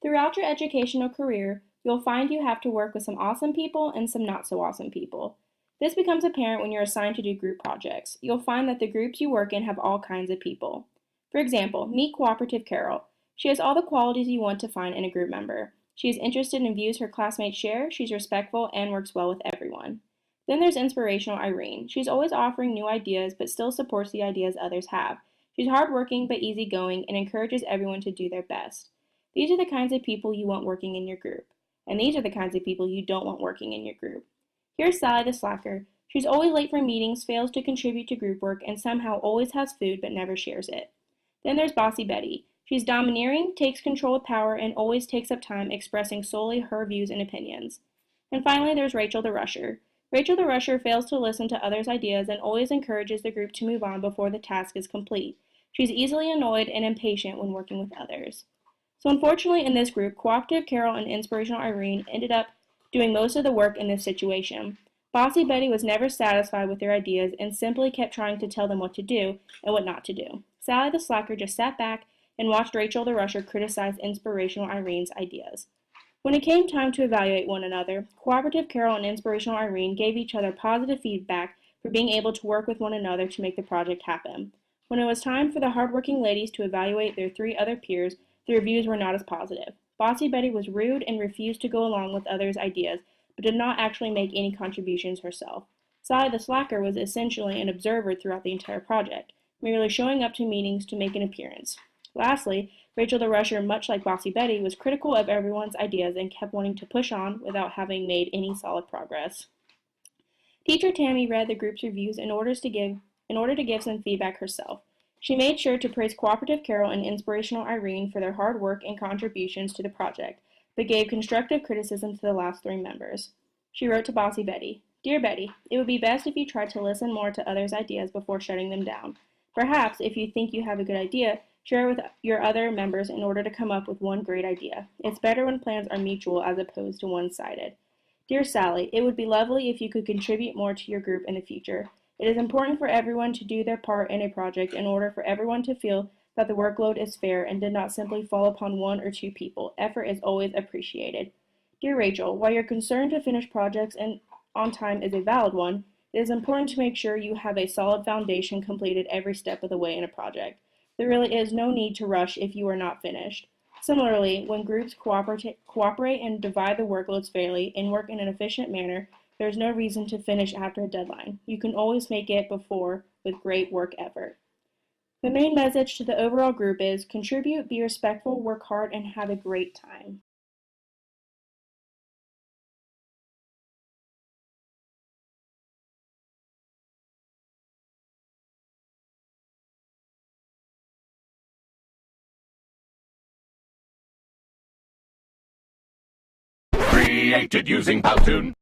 Throughout your educational career, you'll find you have to work with some awesome people and some not so awesome people. This becomes apparent when you're assigned to do group projects. You'll find that the groups you work in have all kinds of people. For example, meet Cooperative Carol. She has all the qualities you want to find in a group member. She is interested in views her classmates share, she's respectful, and works well with everyone. Then there's Inspirational Irene. She's always offering new ideas but still supports the ideas others have. She's hardworking but easygoing and encourages everyone to do their best. These are the kinds of people you want working in your group, and these are the kinds of people you don't want working in your group. Here's Sally the slacker. She's always late for meetings, fails to contribute to group work, and somehow always has food but never shares it. Then there's Bossy Betty. She's domineering, takes control of power, and always takes up time expressing solely her views and opinions. And finally, there's Rachel the Rusher. Rachel the Rusher fails to listen to others' ideas and always encourages the group to move on before the task is complete. She's easily annoyed and impatient when working with others. So unfortunately in this group, Cooperative Carol and Inspirational Irene ended up doing most of the work in this situation. Bossy Betty was never satisfied with their ideas and simply kept trying to tell them what to do and what not to do. Sally the slacker just sat back and watched Rachel the Rusher criticize Inspirational Irene's ideas. When it came time to evaluate one another, Cooperative Carol and Inspirational Irene gave each other positive feedback for being able to work with one another to make the project happen. When it was time for the hardworking ladies to evaluate their three other peers, the reviews were not as positive. Bossy Betty was rude and refused to go along with others' ideas, but did not actually make any contributions herself. Sally the slacker was essentially an observer throughout the entire project, merely showing up to meetings to make an appearance. Lastly, Rachel the Rusher, much like Bossy Betty, was critical of everyone's ideas and kept wanting to push on without having made any solid progress. Teacher Tammy read the group's reviews in order to give some feedback herself. She made sure to praise Cooperative Carol and Inspirational Irene for their hard work and contributions to the project, but gave constructive criticism to the last three members. She wrote to Bossy Betty, "Dear Betty, it would be best if you tried to listen more to others' ideas before shutting them down. Perhaps, if you think you have a good idea, share it with your other members in order to come up with one great idea. It's better when plans are mutual as opposed to one-sided. Dear Sally, it would be lovely if you could contribute more to your group in the future. It is important for everyone to do their part in a project in order for everyone to feel that the workload is fair and did not simply fall upon one or two people. Effort is always appreciated. Dear Rachel, while your concern to finish projects on time is a valid one, it is important to make sure you have a solid foundation completed every step of the way in a project. There really is no need to rush if you are not finished. Similarly, when groups cooperate and divide the workloads fairly and work in an efficient manner, there is no reason to finish after a deadline. You can always make it before with great work effort." The main message to the overall group is contribute, be respectful, work hard, and have a great time. Created using Powtoon.